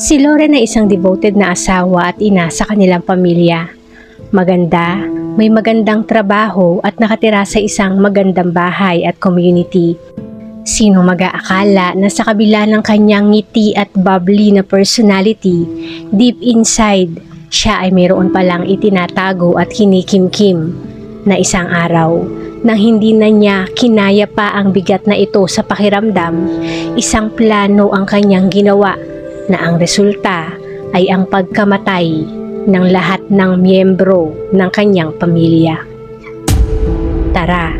Si Lauren ay isang devoted na asawa at ina sa kanilang pamilya. Maganda, may magandang trabaho at nakatira sa isang magandang bahay at community. Sino mag-aakala na sa kabila ng kanyang ngiti at bubbly na personality, deep inside, siya ay mayroon palang itinatago at kinikimkim na isang araw nang hindi na niya kinaya pa ang bigat na ito sa pakiramdam, isang plano ang kanyang ginawa na ang resulta ay ang pagkamatay ng lahat ng miyembro ng kanyang pamilya. Tara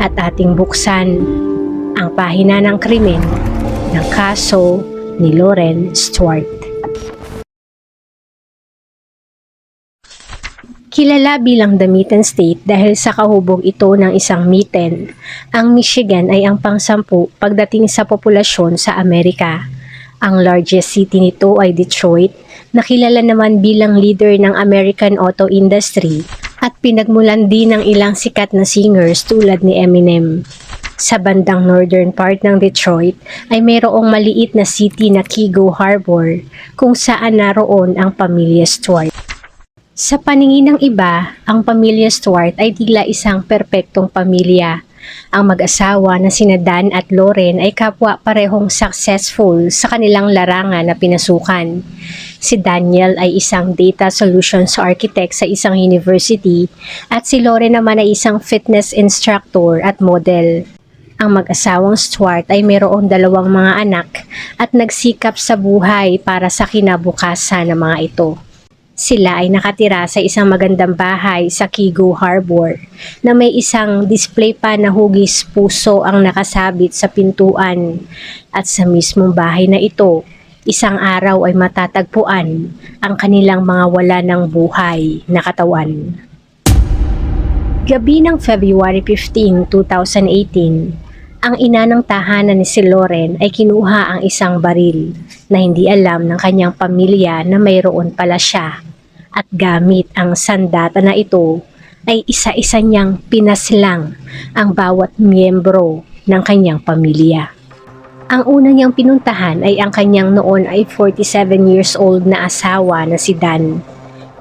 at ating buksan ang pahina ng krimen ng kaso ni Lauren Stewart. Kilala bilang the Mitten State dahil sa kahubog ito ng isang mitten, ang Michigan ay ang pang-10 pagdating sa populasyon sa Amerika. Ang largest city nito ay Detroit, na kilala naman bilang leader ng American auto industry at pinagmulan din ng ilang sikat na singers tulad ni Eminem. Sa bandang northern part ng Detroit ay mayroong maliit na city na Kigo Harbor kung saan naroon ang pamilya Stewart. Sa paningin ng iba, ang pamilya Stewart ay tila isang perpektong pamilya. Ang mag-asawa na sina Dan at Lauren ay kapwa parehong successful sa kanilang larangan na pinasukan. Si Daniel ay isang data solutions architect sa isang university at si Lauren naman ay isang fitness instructor at model. Ang mag-asawang Stewart ay mayroong 2 mga anak at nagsikap sa buhay para sa kinabukasan ng mga ito. Sila ay nakatira sa isang magandang bahay sa Kigo Harbor na may isang display pa na hugis puso ang nakasabit sa pintuan. At sa mismong bahay na ito, isang araw ay matatagpuan ang kanilang mga wala ng buhay na katawan. Gabi ng February 15, 2018, ang ina ng tahanan ni si Lauren ay kinuha ang isang baril na hindi alam ng kanyang pamilya na mayroon pala siya. At gamit ang sandata na ito ay isa-isa niyang pinaslang ang bawat miyembro ng kanyang pamilya. Ang una niyang pinuntahan ay ang kanyang noon ay 47 years old na asawa na si Dan.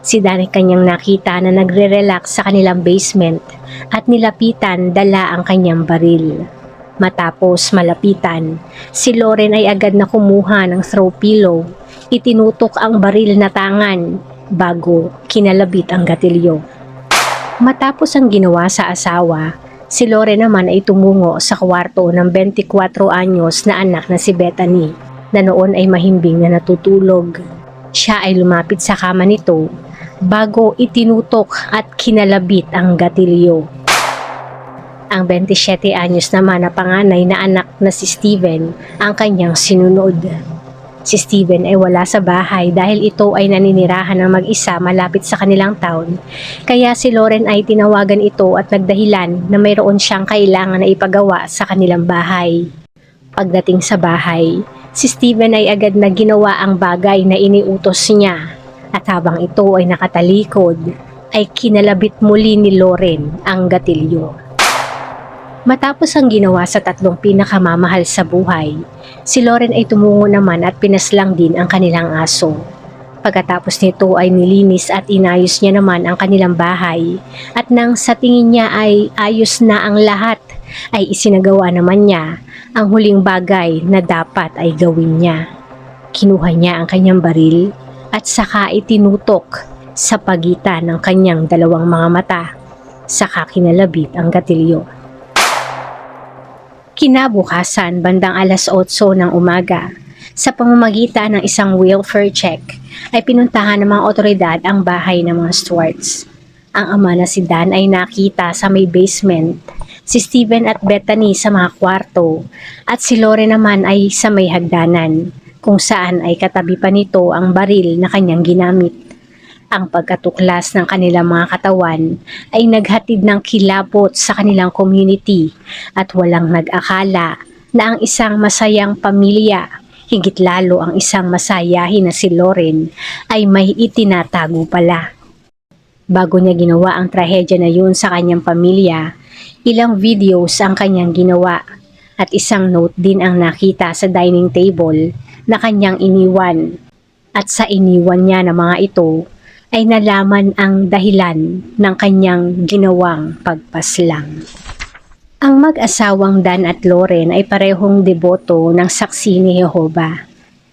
Si Dan ay kanyang nakita na nagre-relax sa kanilang basement at nilapitan dala ang kanyang baril. Matapos malapitan, si Lauren ay agad na kumuha ng throw pillow, itinutok ang baril na tangan bago kinalabit ang gatilyo. Matapos ang ginawa sa asawa, si Lauren naman ay tumungo sa kwarto ng 24 anyos na anak na si Bethany na noon ay mahimbing na natutulog. Siya ay lumapit sa kama nito bago itinutok at kinalabit ang gatilyo. Ang 27 anyos naman na panganay na anak na si Steven ang kanyang sinunod. Si Steven ay wala sa bahay dahil ito ay naninirahan ng mag-isa malapit sa kanilang town. Kaya si Lauren ay tinawagan ito at nagdahilan na mayroon siyang kailangan na ipagawa sa kanilang bahay. Pagdating sa bahay, si Steven ay agad na ginawa ang bagay na iniutos niya at habang ito ay nakatalikod, ay kinalabit muli ni Lauren ang gatilyo. Matapos ang ginawa sa 3 pinakamamahal sa buhay, si Lauren ay tumungo naman at pinaslang din ang kanilang aso. Pagkatapos nito ay nilinis at inayos niya naman ang kanilang bahay at nang sa tingin niya ay ayos na ang lahat, ay isinagawa naman niya ang huling bagay na dapat ay gawin niya. Kinuha niya ang kanyang baril at saka itinutok sa pagitan ng kanyang 2 mga mata, saka kinalabit ang gatilyo. Kinabukasan bandang 8:00 ng umaga, sa pamamagitan ng isang welfare check, ay pinuntahan ng mga otoridad ang bahay ng mga Stewarts. Ang ama na si Dan ay nakita sa may basement, si Steven at Bethany sa mga kwarto, at si Lauren naman ay sa may hagdanan, kung saan ay katabi pa nito ang baril na kanyang ginamit. Ang pagkatuklas ng kanilang mga katawan ay naghatid ng kilabot sa kanilang community at walang nag-akala na ang isang masayang pamilya, higit lalo ang isang masayahin na si Lauren, ay may itinatago pala. Bago niya ginawa ang trahedya na yun sa kanyang pamilya, ilang videos ang kanyang ginawa at isang note din ang nakita sa dining table na kanyang iniwan. At sa iniwan niya ng mga ito, ay nalaman ang dahilan ng kanyang ginawang pagpaslang. Ang mag-asawang Dan at Lauren ay parehong deboto ng saksi ni Jehovah.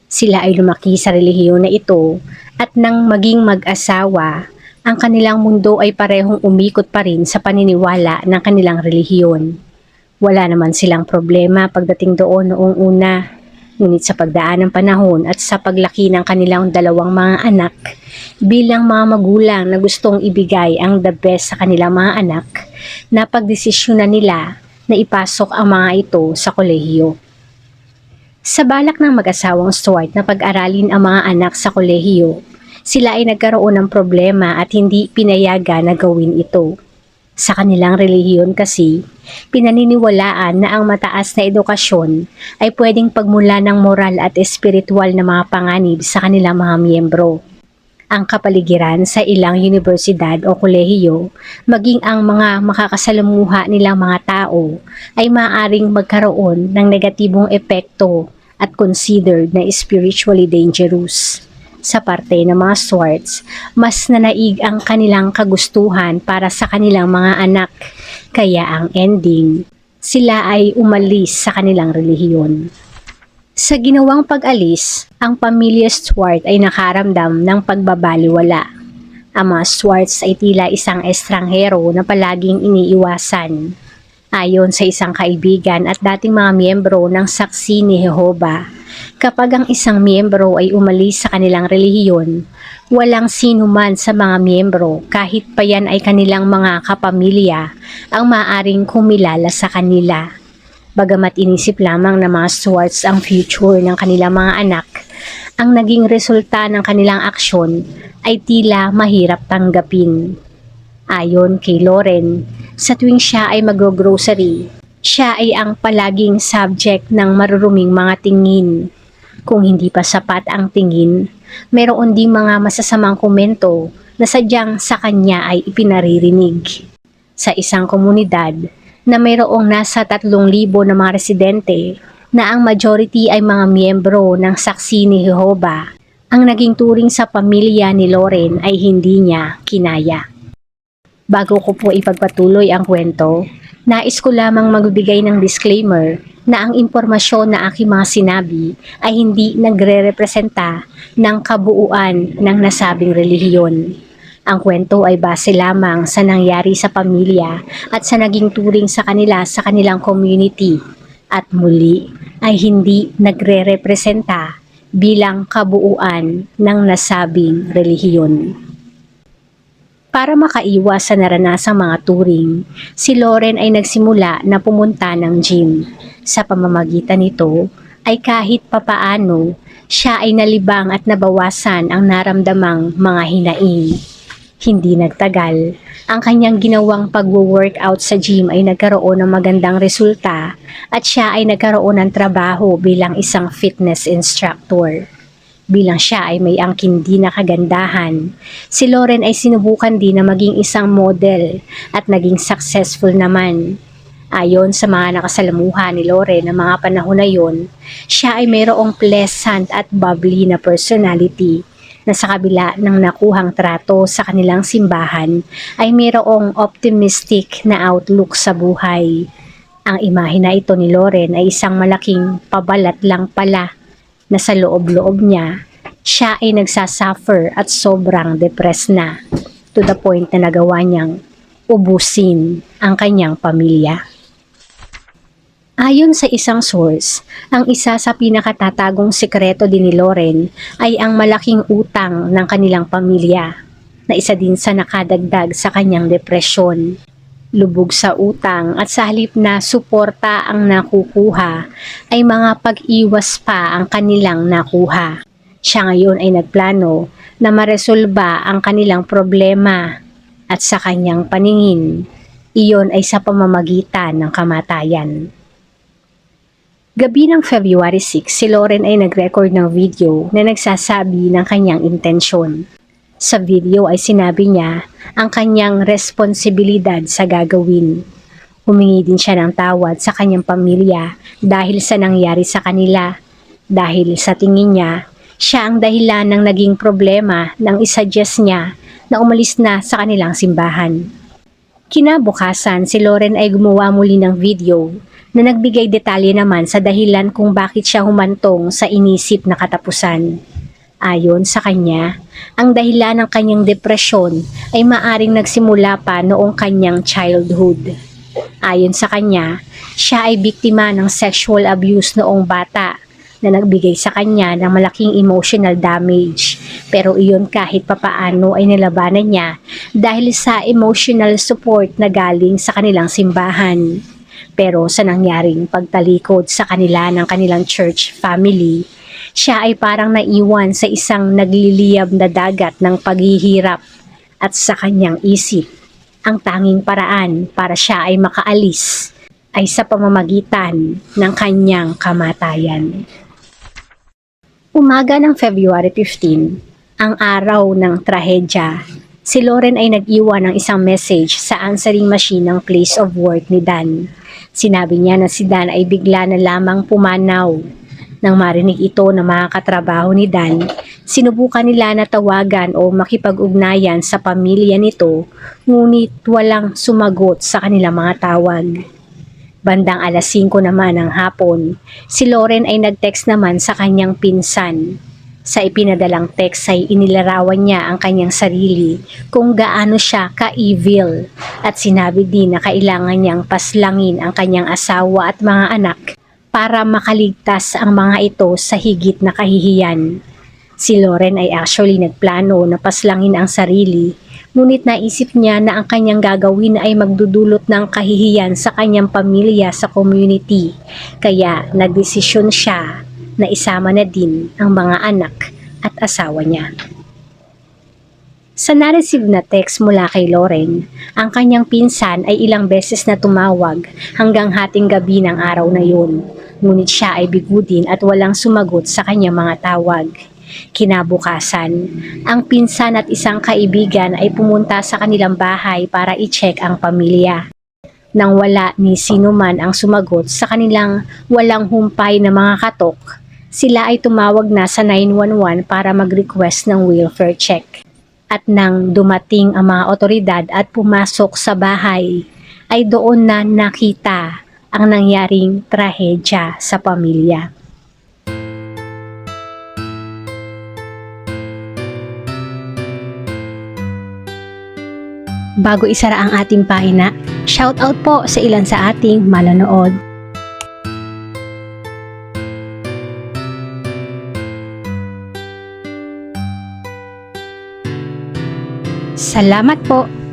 Sila ay lumaki sa relihiyon na ito at nang maging mag-asawa, ang kanilang mundo ay parehong umikot pa rin sa paniniwala ng kanilang relihiyon. Wala naman silang problema pagdating doon noong una. Ngunit sa pagdaan ng panahon at sa paglaki ng kanilang dalawang mga anak, bilang mga magulang na gustong ibigay ang the best sa kanilang mga anak, napagdesisyonan nila na ipasok ang mga ito sa kolehiyo. Sa balak ng mag-asawang Stuart na pag-aralin ang mga anak sa kolehiyo, sila ay nagkaroon ng problema at hindi pinayagan na gawin ito. Sa kanilang relihiyon kasi, pinaniniwalaan na ang mataas na edukasyon ay pwedeng pagmula ng moral at espiritual na mga panganib sa kanilang mga miyembro. Ang kapaligiran sa ilang universidad o kolehiyo, maging ang mga makakasalamuha nilang mga tao ay maaaring magkaroon ng negatibong epekto at considered na spiritually dangerous. Sa parte ng mga Swarts, mas nanaig ang kanilang kagustuhan para sa kanilang mga anak, kaya ang ending, sila ay umalis sa kanilang relihiyon. Sa ginawang pag-alis, ang pamilya Stuart ay nakaramdam ng pagbabaliwala. Ang mga Swarts ay tila isang estranghero na palaging iniiwasan. Ayon sa isang kaibigan at dating mga miyembro ng Saksi ni Jehovah, kapag ang isang miyembro ay umalis sa kanilang relihiyon, walang sino man sa mga miyembro kahit pa yan ay kanilang mga kapamilya ang maaaring kumilala sa kanila. Bagamat inisip lamang ng mga Swarts ang future ng kanilang mga anak, ang naging resulta ng kanilang aksyon ay tila mahirap tanggapin. Ayon kay Lauren, sa tuwing siya ay mag-grocery, siya ay ang palaging subject ng maruruming mga tingin. Kung hindi pa sapat ang tingin, mayroon din mga masasamang komento na sadyang sa kanya ay ipinaririnig. Sa isang komunidad na mayroong nasa 3,000 na mga residente na ang majority ay mga miyembro ng Saksi ni Jehovah, ang naging turing sa pamilya ni Lauren ay hindi niya kinaya. Bago ko po ipagpatuloy ang kwento, nais ko lamang magbigay ng disclaimer na ang impormasyon na aking mga sinabi ay hindi nagre-representa ng kabuuan ng nasabing relihiyon. Ang kwento ay base lamang sa nangyari sa pamilya at sa naging turing sa kanila sa kanilang community at muli ay hindi nagre-representa bilang kabuuan ng nasabing relihiyon. Para makaiwas sa naranasang mga turing, si Lauren ay nagsimula na pumunta ng gym. Sa pamamagitan nito ay kahit papaano siya ay nalibang at nabawasan ang naramdamang mga hinaing. Hindi nagtagal, ang kanyang ginawang pagwo-workout sa gym ay nagkaroon ng magandang resulta at siya ay nagkaroon ng trabaho bilang isang fitness instructor. Bilang siya ay may angkin din na kagandahan, si Lauren ay sinubukan din na maging isang model at naging successful naman. Ayon sa mga nakasalamuha ni Lauren ng mga panahon na yon, siya ay mayroong pleasant at bubbly na personality na sa kabila ng nakuhang trato sa kanilang simbahan ay mayroong optimistic na outlook sa buhay. Ang imahe na ito ni Lauren ay isang malaking pabalat lang pala na sa loob-loob niya, siya ay nagsasuffer at sobrang depressed na to the point na nagawa niyang ubusin ang kanyang pamilya. Ayon sa isang source, ang isa sa pinakatatagong sikreto din ni Lauren ay ang malaking utang ng kanilang pamilya, na isa din sa nakadagdag sa kanyang depresyon. Lubog sa utang at sa halip na suporta ang nakukuha, ay mga pag-iwas pa ang kanilang nakuha. Siya ngayon ay nagplano na maresolba ang kanilang problema at sa kanyang paningin, iyon ay sa pamamagitan ng kamatayan. Gabi ng February 6, si Lauren ay nag-record ng video na nagsasabi ng kanyang intensyon. Sa video ay sinabi niya ang kanyang responsibilidad sa gagawin. Humingi din siya ng tawad sa kanyang pamilya dahil sa nangyari sa kanila, dahil sa tingin niya, Siya ang dahilan ng naging problema nang isuggest niya na umalis na sa kanilang simbahan. Kinabukasan, si Lauren ay gumawa muli ng video na nagbigay detalye naman sa dahilan kung bakit siya humantong sa inisip na katapusan. Ayon sa kanya, ang dahilan ng kanyang depresyon ay maaring nagsimula pa noong kanyang childhood. Ayon sa kanya, siya ay biktima ng sexual abuse noong bata na nagbigay sa kanya ng malaking emotional damage. Pero iyon kahit papaano ay nilabanan niya dahil sa emotional support na galing sa kanilang simbahan. Pero sa nangyaring pagtalikod sa kanila ng kanilang church family, siya ay parang naiwan sa isang nagliliyab na dagat ng paghihirap at sa kanyang isip, ang tanging paraan para siya ay makaalis ay sa pamamagitan ng kanyang kamatayan. Umaga ng February 15, ang araw ng trahedya, si Lauren ay nag-iwan ng isang message sa answering machine ng place of work ni Dan. Sinabi niya na si Dan ay bigla na lamang pumanaw. Nang marinig ito ng mga katrabaho ni Dan, sinubukan nila na tawagan o makipag-ugnayan sa pamilya nito, ngunit walang sumagot sa kanilang mga tawag. Bandang alas 5 naman ng hapon, si Lauren ay nag-text naman sa kanyang pinsan. Sa ipinadalang text ay inilarawan niya ang kanyang sarili kung gaano siya ka-evil at sinabi din na kailangan niyang paslangin ang kanyang asawa at mga anak para makaligtas ang mga ito sa higit na kahihiyan. Si Lauren ay actually nagplano na paslangin ang sarili, ngunit naisip niya na ang kanyang gagawin ay magdudulot ng kahihiyan sa kanyang pamilya sa community, kaya nagdesisyon siya na isama na din ang mga anak at asawa niya. Sa na-receive na text mula kay Lauren, ang kanyang pinsan ay ilang beses na tumawag hanggang hating gabi ng araw na yun, ngunit siya ay bigudin at walang sumagot sa kanyang mga tawag. Kinabukasan, ang pinsan at isang kaibigan ay pumunta sa kanilang bahay para i-check ang pamilya. Nang wala ni sino man ang sumagot sa kanilang walang humpay na mga katok, sila ay tumawag na sa 911 para mag-request ng welfare check. At nang dumating ang mga otoridad at pumasok sa bahay, ay doon na nakita ang nangyaring trahedya sa pamilya. Bago isara ang ating pahina, shoutout po sa ilan sa ating manonood. Salamat po!